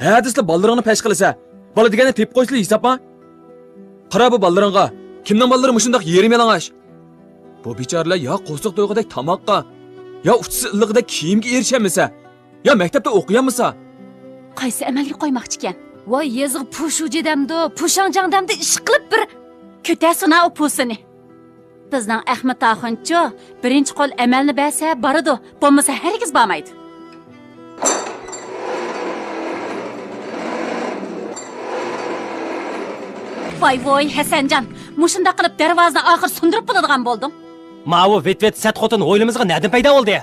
Ha desizlar bolalarni pesh qilsa, bola degani tep qo'yishlar hisobmi? Qara bu bolalarga, kimning bolalari mushundaq yerim yalang'ash? Bu bechoralar yo qo'sliq to'yg'idek tamoqqa, yo uchsi illig'ida kiyimga erishamasa, yo maktabda o'qiyamasa. Qaysi amalga qo'ymoqchi ekan? Voy yezig pushujidamdo, pushanjangdamda ish qilib bir ko'tasina o pusini. Bizning Ahmad Axuncho birinchi qo'l amalni bersa boradi, bo'lmasa hargiz bormaydi. Voy Hasanjon, mushunda qilib darvozani oxir sundirib qo'yadigan bo'ldim. Ma'vu vet sat xotin o'ylimizga nadan paydo bo'ldi?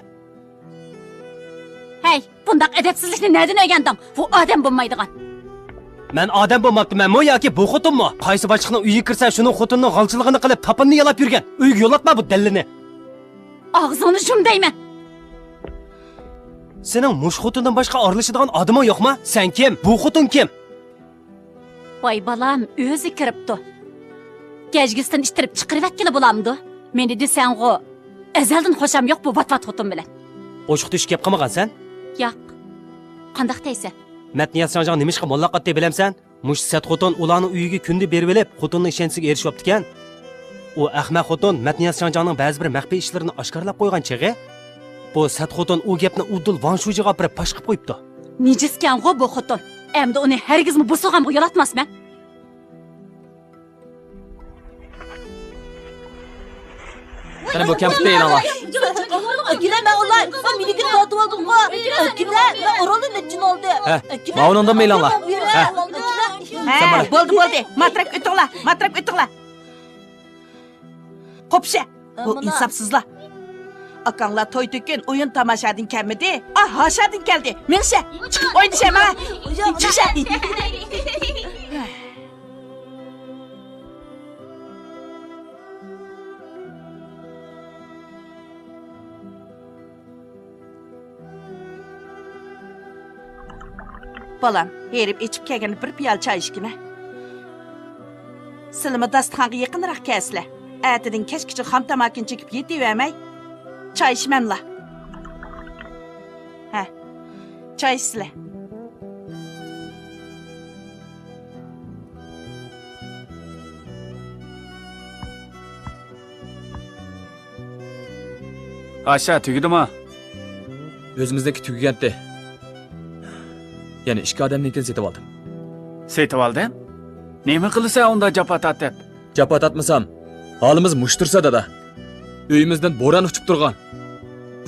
Hey, bundaq adabsizlikni nadan o'rgandim? Bu odam bo'lmaydigan. Men odam bo'lmabman-mi yoki bu xotinmi? Qaysi boshliqning uyiga kirsa, shuning xotinning g'alchiligini qilib, tapanni yalab yurgan. Uyga yo'latma bu dallini. Og'zini shum deyman. Sening mush xotindan boshqa aralashadigan odaming yo'qmi? Sen kim? Bu xotin kim? Voy balam, o'zi kiribdi. Kechgisdan ishtirib chiqarivatkili bo'lamdi. Meni desang-g'o, azaldan xo'sham yo'q bu vatvat xotin bilan. Qo'shiqda ish gap qilmagansan? Yo'q. Qandaq deysan? Matniyat sanjang nimishqa mollaqat deb bilamsan? Mush sat xotin ularning uyiga kunda berib olib, xotinning ishonchiga erishibdi ekan. U ahmaq xotin Matniyat sanjangning ba'zi bir maxfiy ishlarini oshkorlab qo'ygan chig'i. Bu sat xotin u gapni Udul Vanshujiga olib pash qilib qo'yibdi. Nijiskan-g'o bu xotin. Endi uni hargizmi bo'sag'am yo'latmasman. Qani bu kampda e'lonlar. Akila men ular, men minikini sotib oldim-ku. Akila, men orolni nechun oldi. Ma'unondan e'lonlar. Ha, bo'ldi. Matrak o'tinglar. Qopsha. Bu insofsizlar. Akanglar to'y to'kin o'yin tomoshadan kelmidi. Hashadan keldi. Mensha, chiqib o'ynashama. Chiqsha. Balam, herib içib kelgan bir piyal çay içkime. Silimi dastıxanğa yaqinroq kelsizlar. Atidan kechgacha xam tamakin chekib yetavermay. Çay içmemla. Ha. Çay içsizlar. Aşağı tügüdü mü? O'zimizdagi tugagandi. Ya'ni ikki odamnikini setib oldim. Setib oldin? Nima qilsa unda jafo tortib? Jafo tortmasam, holimiz mushtirsa dada. Uyimizdan bo'ron uchib turgan.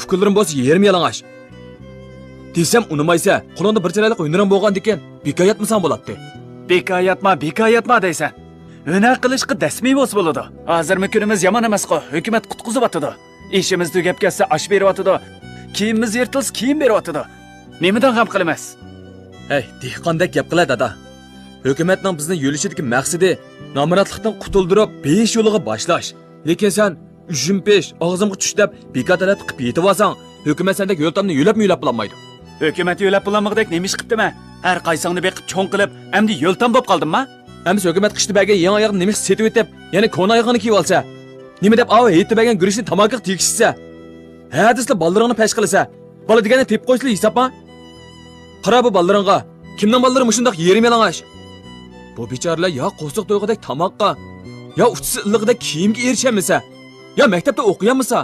Ukunlarim bo'lsa yerim yalang'ash. Desam unimaysa, qo'lingda bir chiroyli o'yinram bo'lgan ekan, bekoyatmasam bo'ladi. Bekoyatma deysan. Hunar qilishga dasmiy bo'lsa bo'ladi. Hozirmi kunimiz yomon emas-ku, hukumat qutqizib atadi. İşimiz tugab ketsa ash beryotidi. Kiyimimiz yirtilsa kiyim beryotidi. Nimadan g'am qilamiz? Hey, dehqondek gap qiladi dada. Hukumatning bizni yo'lishidagi maqsadi nomurodlikdan qutuldirib, besh yo'liga boshlash. Lekin sen ujum pesh og'zimga tushdab, bekotalat qilib yetib olsang, hukumat sendek yo'ltamni yo'lab bo'lmaydi. Hukumat yo'lab bo'lmag'idek nima ish qilibdimi? Har qaysingni beqib cho'ng qilib, endi yo'ltam bo'lib qoldimmi? Endi hukumat qishdi bergan yangi oyoqni nima setib etib, yana ko'na oyog'ini kiyib olsa, nima deb ava yetib bergan guruchni tomoqqa tegishsa, ha desizlar bolalarni pesh qilsa, bola degani tep qo'yishlar hisobmi? Qara bu bolalarga, kimning bolalari mushundaq yerim yalang'ash? Bu bechoralar yo qo'sliq to'yg'idek tamoqqa, yo uchsi illig'ida kiyimga erishamasa, yo maktabda o'qiyamasa,